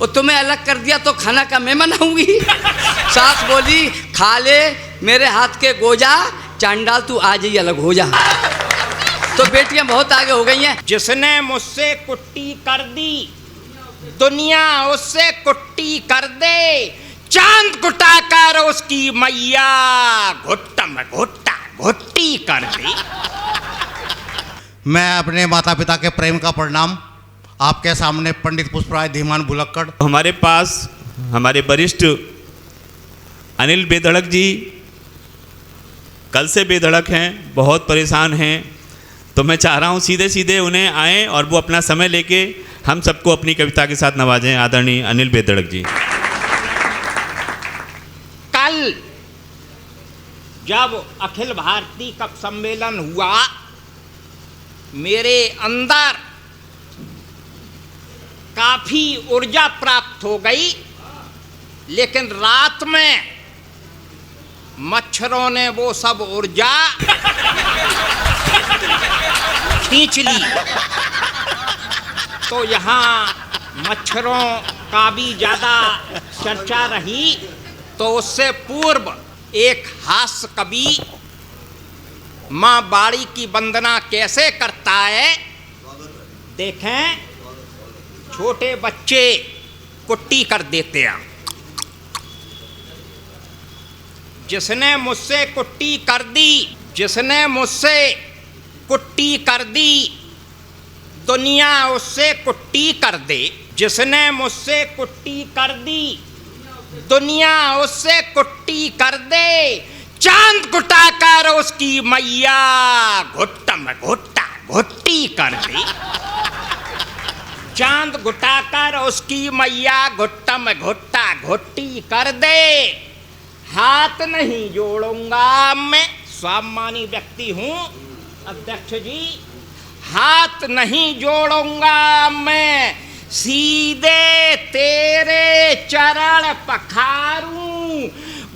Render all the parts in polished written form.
और तुम्हें अलग कर दिया तो खाना का मैं बनाऊंगी। सास बोली खा ले मेरे हाथ के गोजा, चांडाल तू आज ही अलग हो जा। तो बेटियां बहुत आगे हो गई हैं। जिसने मुझसे कुट्टी कर दी दुनिया उससे कुट्टी कर दे, चांद कुटा कर उसकी मैया घुट्टा में घुट्टा घुट्टी कर दे। मैं अपने माता पिता के प्रेम का परिणाम आपके सामने पंडित पुष्पराज धीमान भुलक्कड़। हमारे पास हमारे वरिष्ठ अनिल बेधड़क जी कल से बेधड़क हैं, बहुत परेशान हैं। तो मैं चाह रहा हूँ सीधे सीधे उन्हें आएँ और वो अपना समय लेके हम सबको अपनी कविता के साथ नवाजें। आदरणीय अनिल बेधड़क जी। कल जब अखिल भारतीय कप सम्मेलन हुआ मेरे अंदर काफी ऊर्जा प्राप्त हो गई, लेकिन रात में मच्छरों ने वो सब ऊर्जा खींच ली। तो यहाँ मच्छरों का भी ज़्यादा चर्चा रही। तो उससे पूर्व एक हास्य कवि माँ बाड़ी की वंदना कैसे करता है देखें। छोटे बच्चे कुट्टी कर देते हैं। जिसने मुझसे कुट्टी कर दी, जिसने मुझसे कुट्टी कर दी दुनिया उससे कुट्टी कर दे। जिसने मुझसे कुट्टी कर दी दुनिया उससे कुट्टी कर दे, चांद कुटा कर उसकी मैया घुट्टा में घुट्टा घुट्टी कर दे। चांद घुटा कर उसकी मैया घुट्टा में घुट्टा घुट्टी कर दे। हाथ नहीं जोड़ूंगा मैं, स्वाभिमानी व्यक्ति हूँ अध्यक्ष जी। हाथ नहीं जोड़ूंगा मैं, सीधे तेरे चरण पखारूं।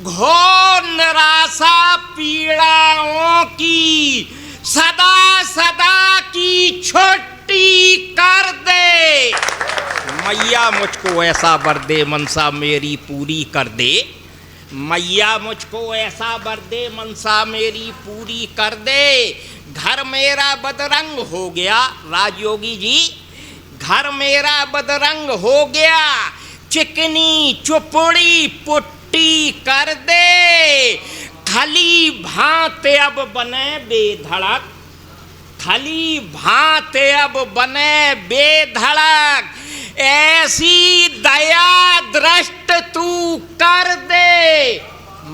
घोर निराशा पीड़ाओं की सदा सदा की छुट्टी कर दे। मैया मुझको ऐसा वर दे मनसा मेरी पूरी कर दे। मैया मुझको ऐसा वर दे मनसा मेरी पूरी कर दे। घर मेरा बदरंग हो गया, राजयोगी जी, घर मेरा बदरंग हो गया। चिकनी चुपड़ी पुट्टी कर दे। खली भांते अब बने बेधड़क, खली भांते अब बने बेधड़क। ऐसी दया दृष्ट तू कर दे।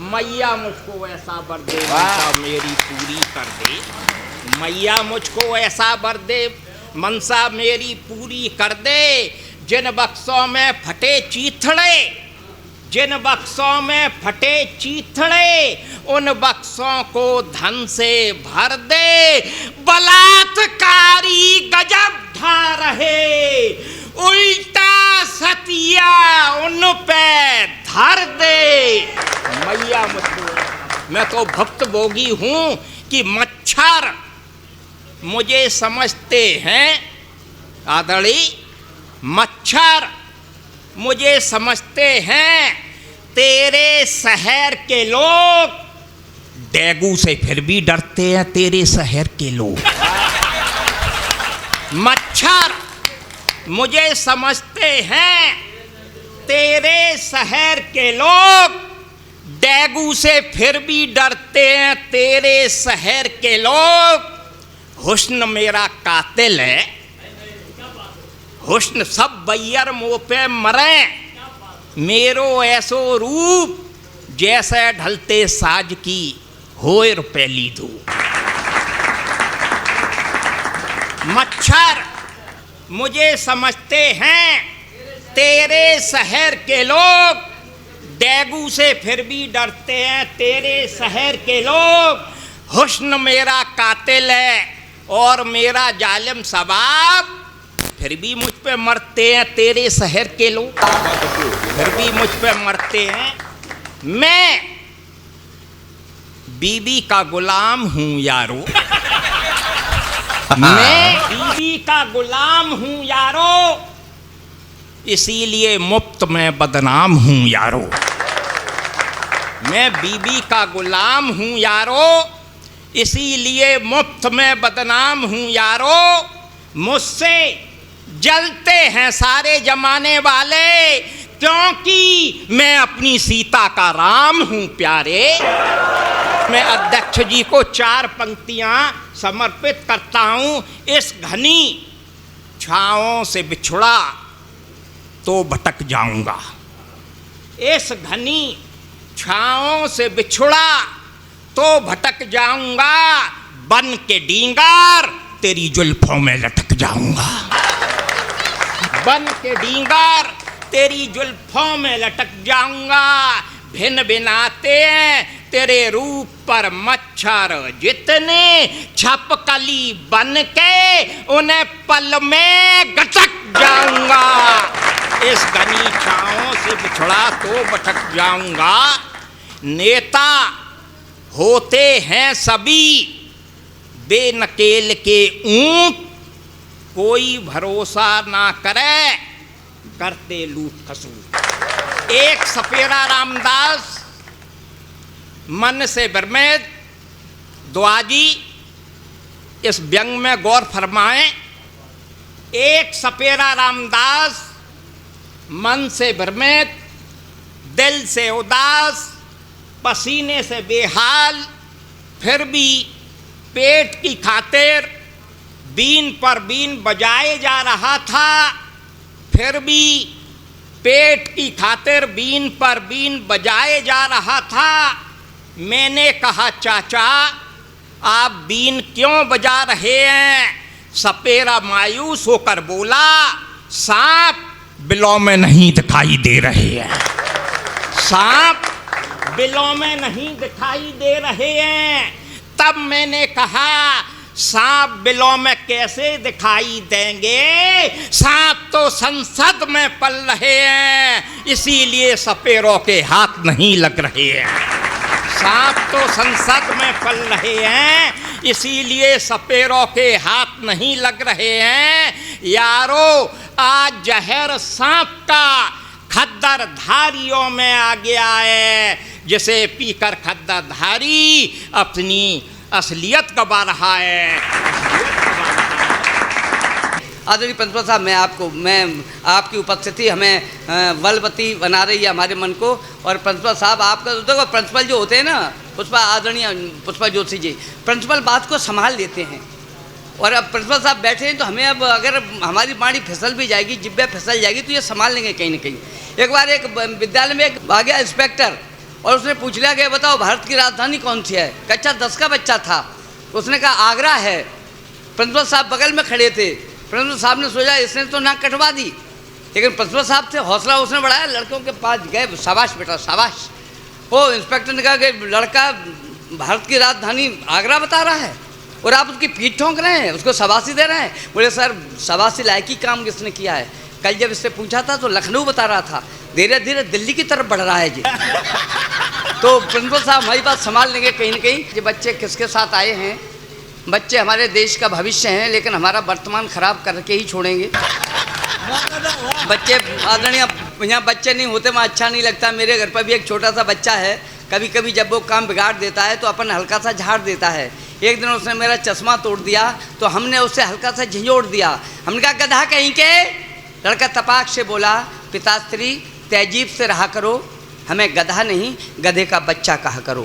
मैया मुझको ऐसा वर दे मनसा मेरी पूरी कर दे। मैया मुझको ऐसा वर दे मनसा मेरी पूरी कर दे। जिन बक्सों में फटे चीथड़े, जिन बक्सों में फटे चीथड़े, उन बक्सों को धन से भर दे। बलात्कारी गजब ढा रहे, उल्टा सतिया उन पे धर दे। मैया मुझको, मैं तो भक्त भोगी हूँ कि मच्छर मुझे समझते हैं। आदरणीय मच्छर मुझे समझते हैं। तेरे शहर के लोग डेंगू से फिर भी डरते हैं, तेरे शहर के लोग। मच्छर मुझे समझते हैं। तेरे शहर के लोग डेंगू से फिर भी डरते हैं, तेरे शहर के लोग। हुस्न मेरा कातिल है, हुस्न सब बैयर मुँह पे मरे। मेरो ऐसो रूप जैसे ढलते साज की होए रुपैली धूप। मच्छर मुझे समझते हैं। तेरे शहर के लोग डेंगू से फिर भी डरते हैं, तेरे शहर के लोग। हुस्न मेरा कातिल है और मेरा जालिम सबाब, फिर भी मुझ पे मरते हैं तेरे शहर के लोग, फिर भी मुझ पे मरते हैं। मैं बीबी का गुलाम हूँ यारो, मैं बीबी का गुलाम हूँ यारो। इसीलिए मुफ्त में बदनाम हूँ यारो। मैं बीबी का गुलाम हूँ यारो, इसीलिए मुफ्त में बदनाम हूँ यारो। मुझसे जलते हैं सारे जमाने वाले, क्योंकि मैं अपनी सीता का राम हूँ प्यारे। मैं अध्यक्ष जी को 4 पंक्तियाँ समर्पित करता हूँ। इस घनी छाँवों से बिछुड़ा तो भटक जाऊंगा, इस घनी छाँवों से बिछुड़ा तो भटक जाऊंगा, बन के डींगार तेरी जुल्फों में लटक जाऊंगा, बन के डींगार तेरी जुल्फों में लटक जाऊंगा। भिन भिनाते हैं तेरे रूप पर मच्छर जितने, छपकली बन के उन्हें पल में गटक जाऊंगा। इस घनी छाँवों से बिछड़ा तो भटक जाऊंगा। नेता होते हैं सभी बेनकेल के ऊंट, कोई भरोसा ना करे करते लूट खसूट। एक सपेरा रामदास मन से बरमेद द्वाजी इस व्यंग में गौर फरमाएं। एक सपेरा रामदास मन से भ्रमित, दिल से उदास, पसीने से बेहाल, फिर भी पेट की खातिर बीन पर बीन बजाए जा रहा था, फिर भी पेट की खातिर बीन पर बीन बजाए जा रहा था। मैंने कहा चाचा आप बीन क्यों बजा रहे हैं? सपेरा मायूस होकर बोला सांप बिलों में नहीं दिखाई दे रहे हैं, सांप बिलों में नहीं दिखाई दे रहे हैं। तब मैंने कहा सांप बिलों में कैसे दिखाई देंगे, सांप तो संसद में पल रहे हैं, इसीलिए सपेरों के हाथ नहीं लग रहे हैं। सांप तो संसद में पल रहे हैं, इसीलिए सपेरों के हाथ नहीं लग रहे हैं। यारो आज जहर सांप का खद्दरधारियों में आ गया है, जिसे पीकर खद्दरधारी अपनी असलियत गवा रहा है। आदरणीय प्रिंसिपल साहब, मैं आपकी उपस्थिति हमें बलवती बना रही है हमारे मन को। और प्रिंसिपल साहब आपका देखो, प्रिंसिपल जो होते हैं ना, आदरणीय पुष्पा जोशी जी, प्रिंसिपल बात को संभाल लेते हैं। और अब प्रिंसिपल साहब बैठे हैं तो हमें अब अगर हमारी बाणी फिसल भी जाएगी, जिब्बे फिसल जाएगी, तो ये संभाल लेंगे कहीं ना कहीं। एक बार एक विद्यालय में एक आ गया इंस्पेक्टर और उसने पूछ लिया कि बताओ भारत की राजधानी कौन सी है? कक्षा 10 का बच्चा था, उसने कहा आगरा है। प्रिंसिपल साहब बगल में खड़े थे। प्रिंसिपल साहब ने सोचा इसने तो नाक कटवा दी, लेकिन प्रिंसिपल साहब थे, हौसला उसने बढ़ाया, लड़कों के पास गए, शाबाश बेटा शाबाश। वो इंस्पेक्टर ने कहा कि लड़का भारत की राजधानी आगरा बता रहा है और आप उसकी पीठ ठोंक रहे हैं, उसको शाबाशी दे रहे हैं। बोले सर शाबाशी लायकी काम किसने किया है? कल जब इससे पूछा था तो लखनऊ बता रहा था, धीरे धीरे दिल्ली की तरफ बढ़ रहा है जी। तो प्रिंसिपल साहब हमारी बात संभाल लेंगे कहीं ना कहीं। ये बच्चे किसके साथ आए हैं? बच्चे हमारे देश का भविष्य हैं, लेकिन हमारा वर्तमान खराब करके ही छोड़ेंगे। बच्चे आदरणीय यहाँ बच्चे नहीं होते वहाँ अच्छा नहीं लगता। मेरे घर पर भी एक छोटा सा बच्चा है, कभी कभी जब वो काम बिगाड़ देता है तो अपन हल्का सा झाड़ देता है। एक दिन उसने मेरा चश्मा तोड़ दिया तो हमने उससे हल्का सा झिझोड़ दिया। हमने कहा गधा कहीं के। लड़का तपाक से बोला पिताश्री तहजीब से रहा करो, हमें गधा नहीं गधे का बच्चा कहा करो।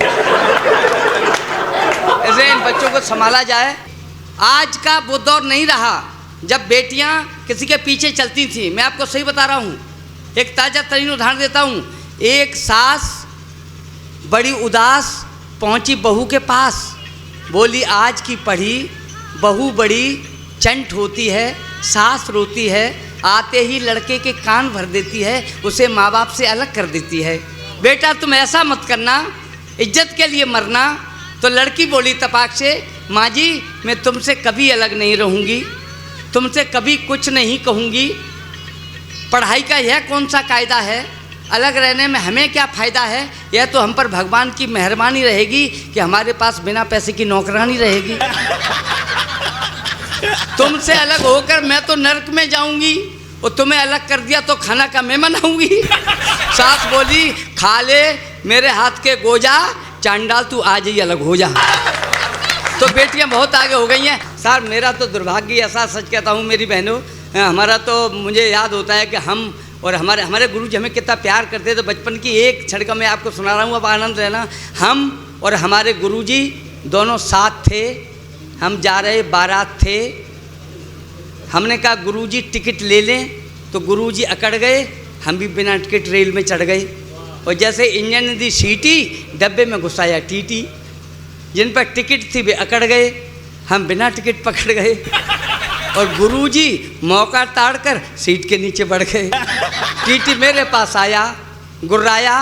ऐसे इन बच्चों को संभाला जाए। आज का वो दौर नहीं रहा जब बेटियां किसी के पीछे चलती थी। मैं आपको सही बता रहा हूँ, एक ताज़ा तरीन उदाहरण देता हूँ। एक सास बड़ी उदास पहुँची बहू के पास, बोली आज की पढ़ी बहू बड़ी चंट होती है, सास रोती है, आते ही लड़के के कान भर देती है, उसे माँ बाप से अलग कर देती है। बेटा तुम ऐसा मत करना, इज्जत के लिए मरना। तो लड़की बोली तपाक से माँ जी मैं तुमसे कभी अलग नहीं रहूँगी, तुमसे कभी कुछ नहीं कहूँगी। पढ़ाई का यह कौन सा कायदा है? अलग रहने में हमें क्या फ़ायदा है? यह तो हम पर भगवान की मेहरबानी रहेगी कि हमारे पास बिना पैसे की नौकरानी रहेगी। तुमसे अलग होकर मैं तो नरक में जाऊंगी, वो तुम्हें अलग कर दिया तो खाना का मैं मनाऊंगी। सास बोली खा ले मेरे हाथ के गोजा, चांडाल तू आज ही अलग हो जा। तो बेटियां बहुत आगे हो गई हैं। सर मेरा तो दुर्भाग्य ऐसा, सच कहता हूँ मेरी बहनों, हमारा तो मुझे याद होता है कि हम और हमारे गुरुजी हमें कितना प्यार करते। तो बचपन की एक क्षण का मैं आपको सुना रहा हूँ, अब आनंद लेना। हम और हमारे गुरुजी दोनों साथ थे, हम जा रहे बारात थे। हमने कहा गुरुजी टिकट ले लें, तो गुरुजी अकड़ गए, हम भी बिना टिकट रेल में चढ़ गए। और जैसे इंजन ने दी सीटी, डब्बे में घुसाया टीटी। जिन पर टिकट थी वे अकड़ गए, हम बिना टिकट पकड़ गए। और गुरुजी मौका ताड़ कर सीट के नीचे बढ़ गए। टीटी मेरे पास आया, गुर्राया,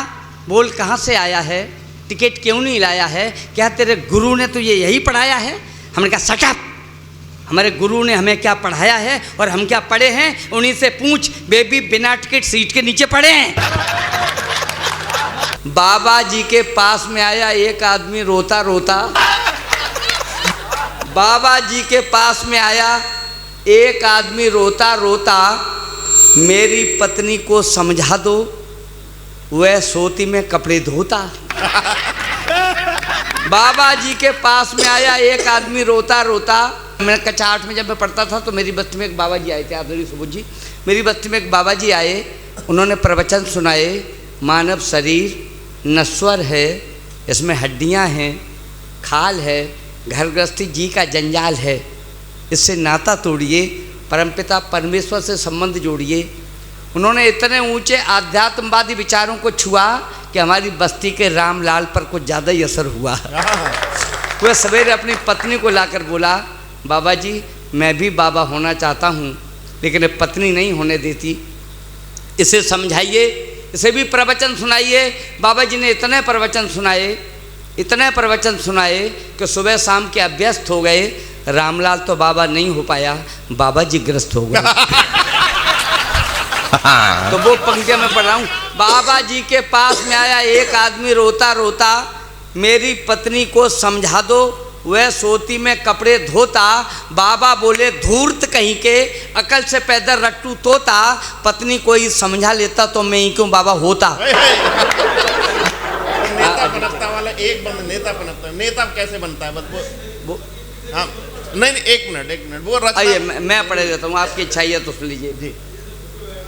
बोल कहाँ से आया है, टिकट क्यों नहीं लाया है, क्या तेरे गुरु ने तुझे यही पढ़ाया है। हमने कहा शट अप, हमारे गुरु ने हमें क्या पढ़ाया है और हम क्या पढ़े हैं, उन्हीं से पूछ। बेबी बिना टिकट सीट के नीचे पढ़े हैं। बाबा जी के पास में आया एक आदमी रोता रोता। बाबा जी के पास में आया एक आदमी रोता रोता, मेरी पत्नी को समझा दो, वह सोती में कपड़े धोता। बाबा जी के पास में आया एक आदमी रोता रोता। मैं कक्षा 8 में जब मैं पढ़ता था तो मेरी बस्ती में एक बाबा जी आए थे, आदरणीय सुबोध जी। मेरी बस्ती में एक बाबा जी आए, उन्होंने प्रवचन सुनाए। मानव शरीर नश्वर है, इसमें हड्डियां हैं, खाल है, घर गृहस्थी जी का जंजाल है, इससे नाता तोड़िए, परमपिता परमेश्वर से संबंध जोड़िए। उन्होंने इतने ऊंचे आध्यात्मवादी विचारों को छुआ कि हमारी बस्ती के रामलाल पर कुछ ज़्यादा ही असर हुआ। वह सवेरे अपनी पत्नी को लाकर बोला, बाबा जी मैं भी बाबा होना चाहता हूँ, लेकिन पत्नी नहीं होने देती, इसे समझाइए, इसे भी प्रवचन सुनाइए। बाबा जी ने इतने प्रवचन सुनाए कि सुबह शाम के अभ्यस्त हो गए। रामलाल तो बाबा नहीं हो पाया, बाबा जी ग्रस्त हो गए। तो वो पंक्तियाँ मैं पढ़ रहा हूँ। बाबा जी के पास में आया एक आदमी रोता रोता, मेरी पत्नी को समझा दो, वह सोती में कपड़े धोता। बाबा बोले धूर्त कहीं के, अकल से पैदा रट्टू तोता, पत्नी कोई समझा लेता तो मैं ही क्यों बाबा होता। नेता बनता वाला एक बंद नेता बनता है। नेता कैसे बनता है, बस वो हाँ नहीं एक मिनट वो आइए मैं पढ़े देता हूँ, आपकी इच्छा है तो सुन लीजिए जी।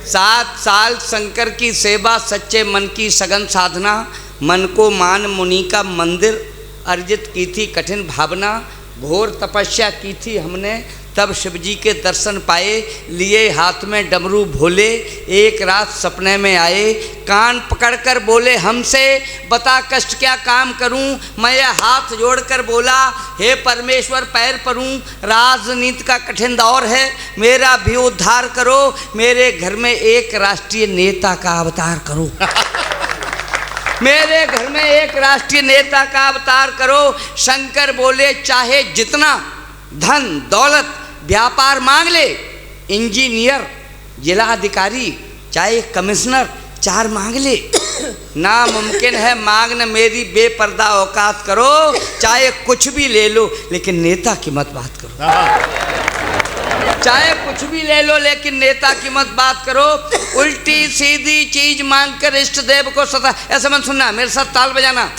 7 साल शंकर की सेवा, सच्चे मन की सघन साधना, मन को मान मुनि का मंदिर अर्जित की थी कठिन भावना, घोर तपस्या की थी हमने, तब शिव जी के दर्शन पाए, लिए हाथ में डमरू भोले, एक रात सपने में आए, कान पकड़कर बोले हमसे, बता कष्ट क्या काम करूं। मैं हाथ जोड़कर बोला, हे परमेश्वर पैर परूं, राजनीति का कठिन दौर है, मेरा भी उद्धार करो, मेरे घर में एक राष्ट्रीय नेता का अवतार करो। मेरे घर में एक राष्ट्रीय नेता का अवतार करो। शंकर बोले चाहे जितना धन दौलत व्यापार मांग ले, इंजीनियर जिलाधिकारी चाहे कमिश्नर 4 मांग ले, नामुमकिन है मांगना मेरी बेपर्दा औकात करो, चाहे कुछ भी ले लो लेकिन नेता की मत बात करो। चाहे कुछ भी ले लो लेकिन नेता की मत बात करो। उल्टी सीधी चीज मांगकर इष्ट देव को सता, ऐसा मत सुनना, मेरे साथ ताल बजाना।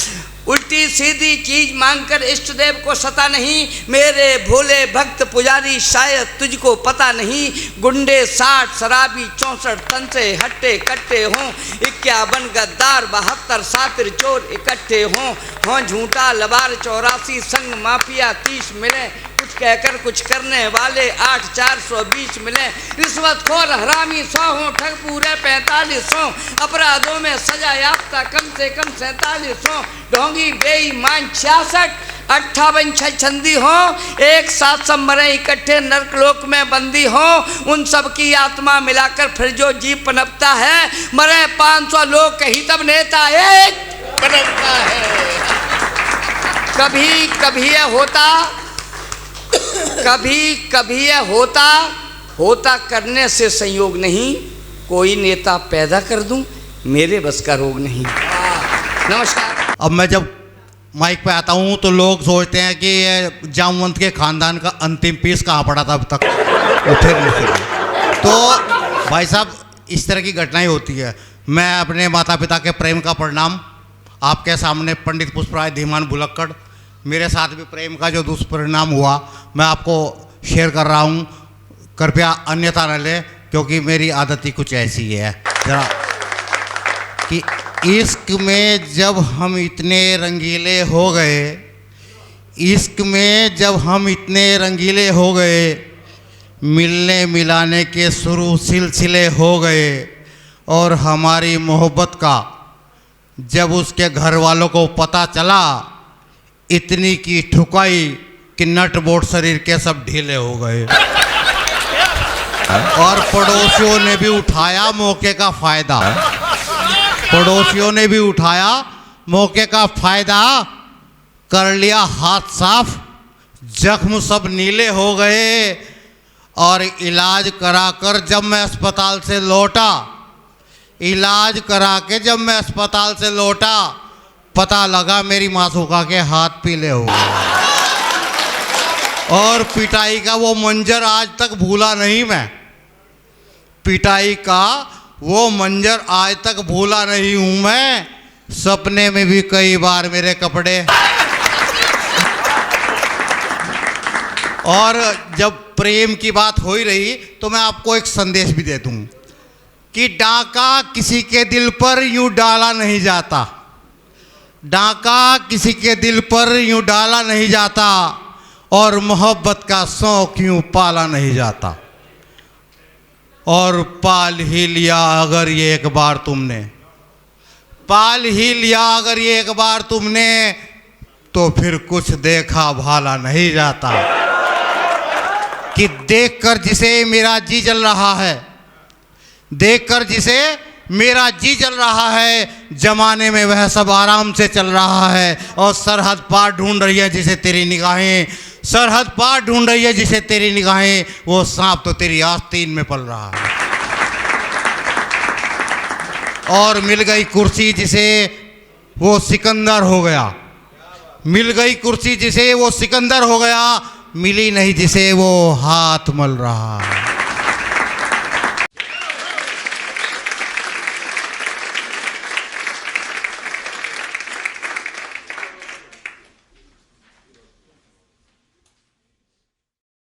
उल्टी सीधी चीज मांगकर इष्ट देव को सता नहीं, मेरे भोले भक्त पुजारी शायद तुझको पता नहीं। गुंडे 60 शराबी 64 तन से हट्टे कट्टे हों, 51 गद्दार 72 सातिर चोर इकट्ठे हों झूठा लबार 84 संग माफिया 30 मिले, कुछ कहकर कुछ करने वाले 8 420 मिले, रिश्वतखोर हरामी 100 हों, ठग पूरे 45 हों, अपराधों में सजा याफ्ता कम से कम 47 हों, ढोंगी बेईमान 66 58 छछंदी हों, एक साथ सब मरे इकट्ठे नरकलोक में बंदी हों, उन सब की आत्मा मिलाकर फिर जो जीव पनपता है, मरे 500 लोग कहीं तब नेता एक पनपता है। कभी कभी यह होता, कभी कभी यह होता करने से संयोग नहीं, कोई नेता पैदा कर दूं मेरे बस का रोग नहीं। नमस्कार। अब मैं जब माइक पे आता हूँ तो लोग सोचते हैं कि ये जामवंत के खानदान का अंतिम पीस कहाँ पड़ा था अब तक, उठे नहीं थे। तो भाई साहब, इस तरह की घटनाएं होती है। मैं अपने माता पिता के प्रेम का परिणाम आपके सामने पंडित पुष्पराज धीमान भुलक्कड़, मेरे साथ भी प्रेम का जो दुष्परिणाम हुआ मैं आपको शेयर कर रहा हूँ। कृपया अन्यथा न लें, क्योंकि मेरी आदत ही कुछ ऐसी है जरा कि इश्क में जब हम इतने रंगीले हो गए, इश्क में जब हम इतने रंगीले हो गए, मिलने मिलाने के शुरू सिलसिले हो गए, और हमारी मोहब्बत का जब उसके घर वालों को पता चला, इतनी की ठुकाई कि नट बोल्ट शरीर के सब ढीले हो गए। और पड़ोसियों ने भी उठाया मौके का फायदा, पड़ोसियों ने भी उठाया मौके का फायदा, कर लिया हाथ साफ, जख्म सब नीले हो गए। और इलाज कराकर जब मैं अस्पताल से लौटा, इलाज करा के जब मैं अस्पताल से लौटा, पता लगा मेरी मासूका के हाथ पीले हो गए। और पिटाई का वो मंजर आज तक भूला नहीं मैं, पिटाई का वो मंजर आज तक भूला नहीं हूं मैं। सपने में भी कई बार मेरे कपड़े। और जब प्रेम की बात हो ही रही तो मैं आपको एक संदेश भी दे दूं कि डाका किसी के दिल पर यूं डाला नहीं जाता, डाका किसी के दिल पर यूं डाला नहीं जाता, और मोहब्बत का शौक यूं पाला नहीं जाता। और पाल ही लिया अगर ये एक बार तुमने, पाल ही लिया अगर ये एक बार तुमने, तो फिर कुछ देखा भाला नहीं जाता। कि देखकर जिसे मेरा जी जल रहा है, देखकर जिसे मेरा जी जल रहा है, जमाने में वह सब आराम से चल रहा है। और सरहद पार ढूंढ रही है जिसे तेरी निगाहें, सरहद पार ढूंढ रही है जिसे तेरी निगाहें, वो सांप तो तेरी आस्तीन में पल रहा है। और मिल गई कुर्सी जिसे वो सिकंदर हो गया, मिल गई कुर्सी जिसे वो सिकंदर हो गया, मिली नहीं जिसे वो हाथ मल रहा है।